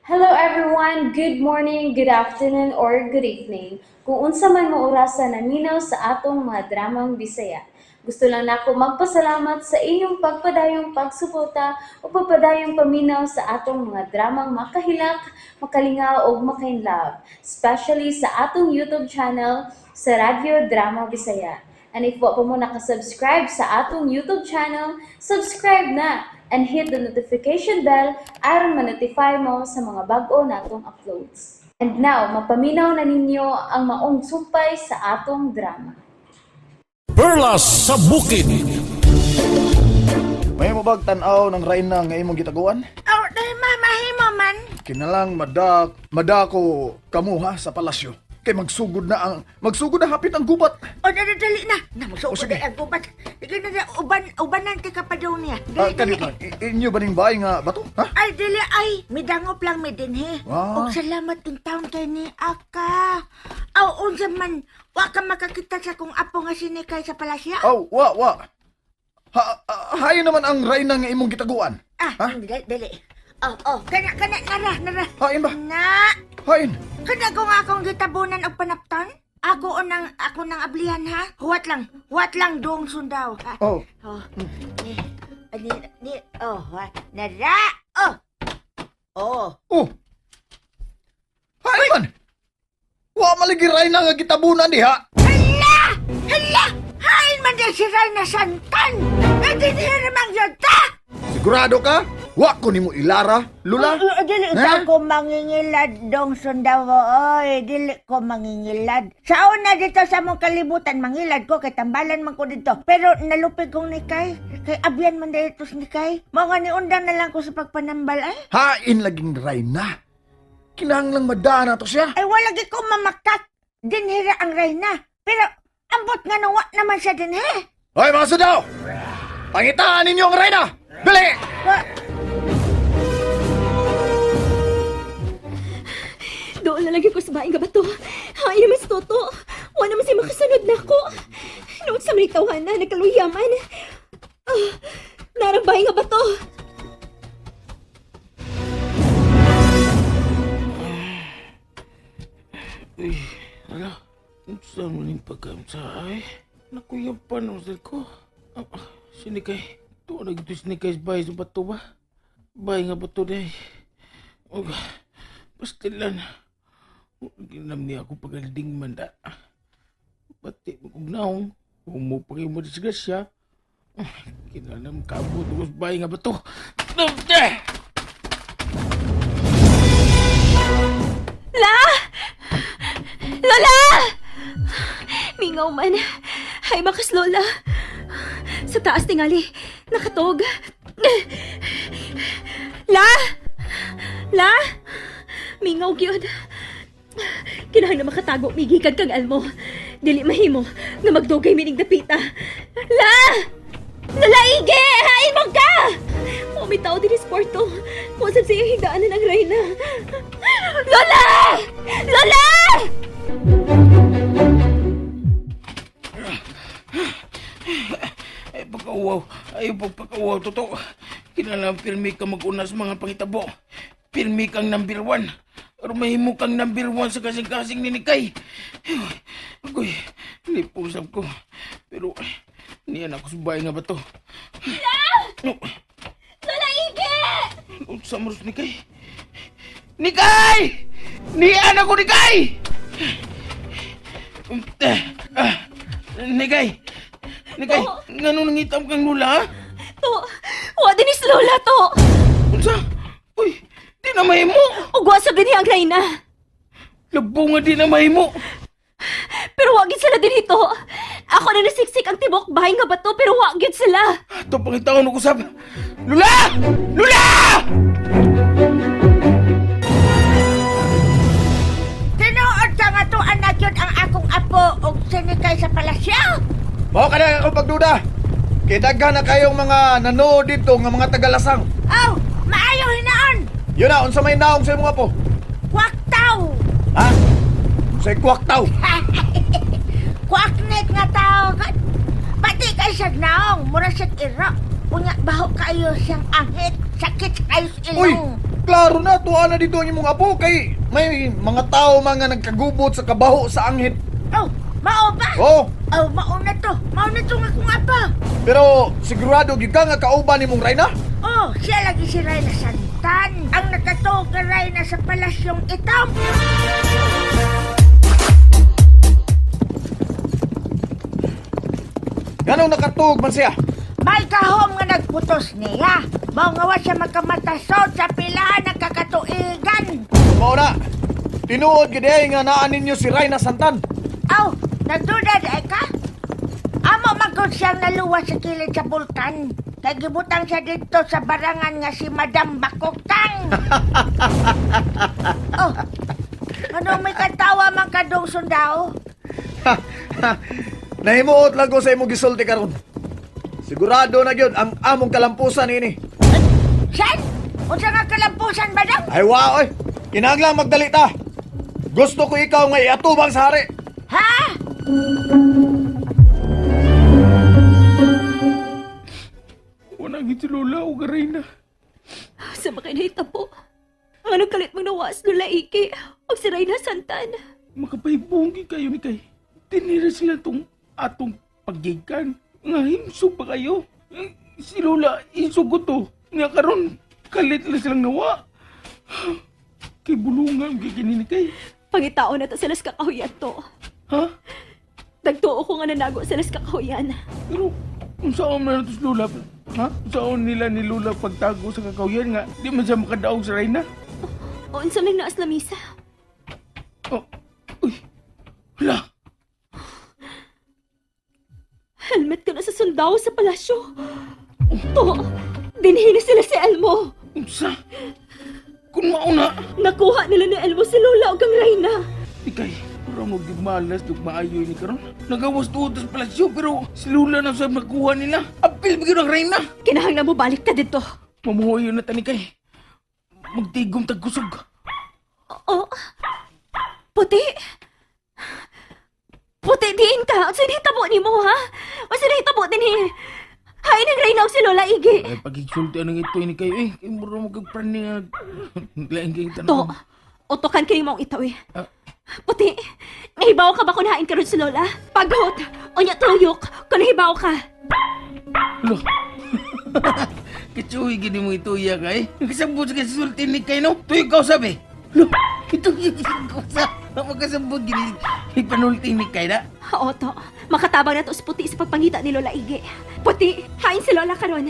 Hello everyone, good morning, good afternoon, or good evening. Kung unsa man mo orasan naminaw sa atong mga dramang Bisaya. Gusto lang nako magpasalamat sa inyong pagpadayong pagsuporta o pagpadayong paminaw sa atong mga dramang makahilak, makalingaw o makainlove, especially sa atong YouTube channel sa Radyo Drama Bisaya. And if wa pa mo nakasubscribe sa atong YouTube channel, subscribe na and hit the notification bell aron ma-notify mo sa mga bag-o natong uploads. And now, mapaminaw na ninyo ang maong sumpay sa atong drama. Perlas sa Bukid. May mo bag tanaw ng Reyna nga imong gitaguan? Oh, dahil mahimo man. Kinalang madako kamuha sa palasyo. Kay magsugod na hapit ang gubat. O, dali na. O, Namusuko sige. na ang gubat. Sige na, ubanan ka pa daw niya. Kanit lang, inyo ba ning bahay nga bato? Ha? Ay, dili ay. Midangop lang mi din, he. Wow. Og salamat in taon kay ni Aka. Aw, unsa man. Wa ka makakita sa kong apo nga sinikay sa palasya. Aw, wa. Hayo naman ang Reyna nga imong gitaguan. Ah, Ha? dali. Oh, kana, nara. Hain ba? Na, Hain. kana ko nga akong gitabunan og panaptan. Ako nang ablihan, ha? Huwat lang dong sundaw, ha? Oh, Oh, nara! Oh! oh. Hain man. Wa maligi Reyna nga gitabunan diha. Hala! Hain man din si Reyna Santan! Nagdidira mang yata! Sigurado ka? Wa ko nimo ilara, lula. Dili Ha? ko mangingilad dong sundaw, oy. Dili ko mangingilad. Sa una dito sa mong kalibutan, mangilad ko, kay tambalan man ko dito. Pero nalupig kong nikay. Kay abyan man dito si nikay. Mga niundang na lang ko sa pagpanambal, ay. Hain laging Reyna. Kinahanglang madana to siya. Ay, wala ko mamakat. Dinhira ang Reyna. Pero, ambot nga nawa naman siya din, he. Hoy mga sudaw! Pangitaan ninyo ang Reyna! Dali! Doon lalagyan ko sa baing nga bato. Ay naman si Toto. Wala naman siya makasunod na ako. Noon sa may tawanan, nagkaluyaman. Narang baing nga bato. Uy, ala. Saan mo ning pagkamsahay? Nakuyapan ang sal ko. Sinikay. Tuwa na gito sinikay sa bahay sa bato ba? Bahay nga bato day. Og, pastilan. Ginam niya ako pagalding manda. Pati magugnaong. Humo pa kayo madisgrasya. Kinanam kabot ako sa bahay nga bato. La! Lola! Mingaw man. Ay, bakas Lola. Sa taas tingali. Nakatog. La! La! Mingaw gyud. Kinahang na makatago migikan kang almo. Dili mahimo na magdugay mining dapita. La! Lola Ige! Hain mo ka! Umitaw din sa kwarto. Wasab siya higdaanan ang Reyna. Lola! Lola! Ay, pagkauwaw. Ay, pagkauwaw, totoo. Kinalang pirmi ka mag-una sa mga pangitabo. Pirmi kang number 1. Pero mahimo kang number 1 sa kasing-kasing ni Nikay. Agoy, nipusap ko. Pero, niyan ako sa bahay nga ba to? Lola Ige! Sa maros Nikay. Nikay! Niyan ako, Nikay! Nikay! Nikay, ngano nangitam kang lula, ha? To, wa din is Lola to. Unsa? Uy, di na mahimo. Ugwa sa din ang Reyna. Labo nga di na mahimo. Pero wagid sila din ito. Ako na nasiksik ang tibok bahay nga bato pero wagid sila. Ito pangitawon ko sab. Lula! Lula! Tinuod ka nga to, anak yun ang akong apo og sinikay sa palasya. Mao ka na akong pagduda. Kay daghan na kayong mga nanood dito nga mga tagalasang. Aw, maayo hinaon. Yun na, unsa may naong sa imong apo? Kwaktaw. Ha? Say kwaktaw. Kwaknik nga tao. Pati kay siya naong, mura siya iro. Unya, baho kayo siyang angit. Sakit kayo sa Uy, ilong. klaro na, tuwa na dito ang imong apo kay may mga tao mga nagkagubot sa kabaho sa anghit. Oh, mao ba? Oh, Oh, mao na to. Mao na to nga kung apa. pero sigurado gid ka nga kauban nimong Reyna? Oh, siya lagi si Reyna Santan. Ang nakatog na Reyna sa palasyong itom. Ganong nakatug man siya? May kahom nga nagputos niya. Mao nga wa siya makamatasod sa pilahan ng kakatuigan. Mao na. Tinuod gid nga naa ninyo si Reyna Santan. Aw, nagduda di ka? Amo magod siyang naluwas sa kilid sa bulkan. Kaya gibutang siya dito sa barangan nga si Madam Bakokang. Oh, ano may katawa man kadong sundao? Nahimuot lang ko sa imong gisulti karon. Sigurado na gyud ang among kalampusan ini. San? Unsa nga kalampusan ba daw? Ay wa oy. Kinahanglan magdali ta. Gusto ko ikaw nga iatubang sa hari. Ha? Wala gid si Lola o Reyna. Sa bakay na itabo. Ang anong kalit mong nawas Lola Iki o si Reyna Santan. Makapahibonggi kayo ni kay. Tinira sila tong atong paggikan. Nga himso pa kayo. Si Lola, isugot to. Nga karon kalit lang silang nawa. Kay bulungan, kay kinini kay. Pangitao na to sila sa kakahuyan to. Ha? Nagtuo ko nga nanago sila sa kakahuyan. Pero, kung saan man ito si Lola? Ha? Kung saan nila ni Lola pagtago sa kakawyan nga, di man siya makadaog sa Reyna? O unsa may naas na misa. Oh, uy, hala. Helmet ka na sa sundao sa palasyo. To, dinhi na sila si Elmo. Unsa? Kung mauna, Nakuha nila ni Elmo si Lola o kang Reyna. ikay, parang magmalas, maayo ni karon. Nagawas tuod sa palasyo, pero si Lola na sa nakuha nila. Apil bigyan ng Reyna. Kinahanglan mo balik ka dito. Mamuhoy na tani kay. Magtigom tagkusog. Oh, puti. Puti din ka. Unsa ni tabo ni mo, ha? Unsa ni tabo din eh. Hay nang Reyna o si Lola Igi. Ay, pagkisulti anong ito ni kayo eh. Kaya mura mo kagprani nga. Lain kayo To, tanong. utokan kayo mong itaw eh. Ah. Puti, nahibaw ka ba kung hain ka ron si Lola? Paghot, o niya tuyok, kung nahibaw ka. Lo. Kachuhi gini mo ito iya ka eh. Kasabot sa kasulti ni kayo no? Ito ikaw sabi. Lo. Ito yung ikaw sa. Makasabot gini. Ipanulti ni kayo na. Oo to, makatabang na to sa puti sa pagpangita ni Lola Igi. Puti, hain si Lola karon.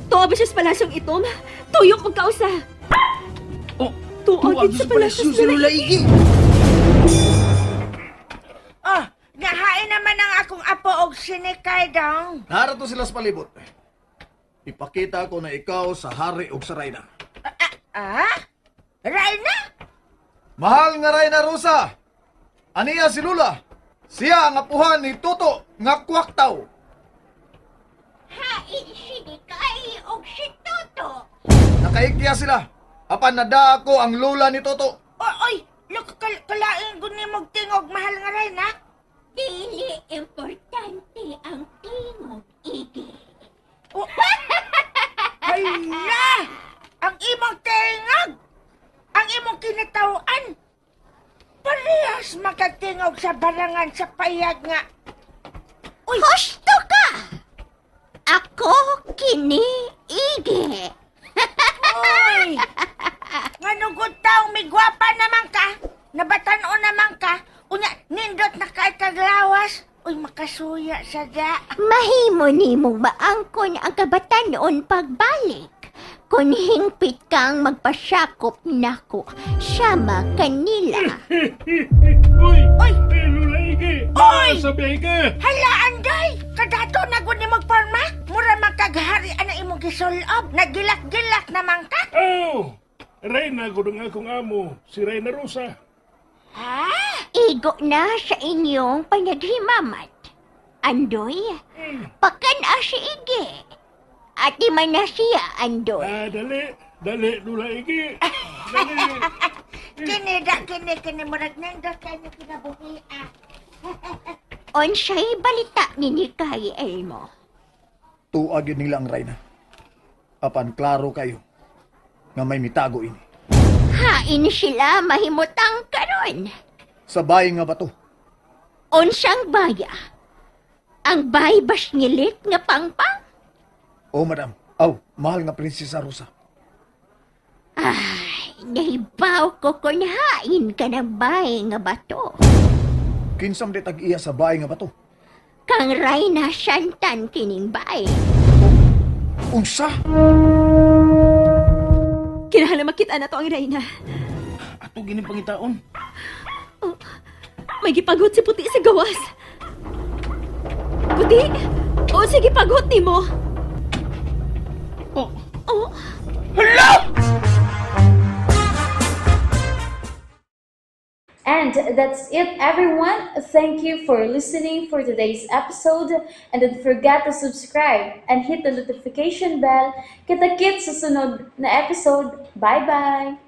Tuwa ba siya sa palasyong itom? Tuyok magkausa. Oh. Tuwa din sa palasyo si Lola Igi. Oh, nahain naman ang akong apo og sinikay daw. Narato sila sa palibot. Ipakita ko na ikaw sa hari ug sa Reyna. Ah? Reyna? Mahal nga Reyna Rosa. Aniya si Lula. Siya ang apuhan ni Toto nga kwaktaw. Hain sinikay og si Toto. Nakaikya sila. Apan nada ko ang lula ni Toto. Oy, kalain ko ni mong tingog mahal nga Reyna. Dili importante ang tingog, Igi. Oh. Hala! Ang imong tingog! Ang imong kinatawan! Parehas makatingog sa barangan sa payag nga. Uy! Husto ka! Ako kini, Igi. Uy! Nga nugod taong may gwapa naman ka, nabatano naman ka, unya nindot na kahit kaglawas. Uy, makasuya sa da. Mahimo ni mong maangkon ang kabatanon pagbalik. Kung hingpit kang magpasyakop nako, sama kanila. Uy! Uy! Lola Igi! Oy! Sabi ka! Hala, Anday! Kadato na gud ni magporma? Mura magkaghari ang imong gisulob. Nagilak-gilak naman ka? Oh! Reyna, gudong akong amo, si Reyna Rosa. Ha? Igo na sa inyong panaghimamat. Andoy, pakan si Igi. At di man na siya, Andoy. Dali, dali, Lola Igi. Dali. Kini, murag nindot kayo kinabuhi. Onsay balita ni Kay Elmo. Tuag yun nila ang Reyna. Apan klaro kayo nga may mitago ini. Hain sila mahimutang karon. Sa bahay nga bato. Unsang baya? Ang bay basngilit nga pangpang? O madam, aw, mahal nga Prinsesa Rosa. Ay, nahibaw ko kung hain ka ng bay nga bato. Kinsam di tag-iya sa bahay nga bato. Kang Rayna Shantan kining bay. Unsa? Kinahanglan makita na to ang Reyna. Ato gining pangitaon. May gipagot si Puti sa gawas. Puti? O sige, pagot ni mo. Oh, Oh, And that's it, everyone. Thank you for listening for today's episode. And don't forget to subscribe and hit the notification bell. Kita-kits sa sunod na episode. Bye-bye!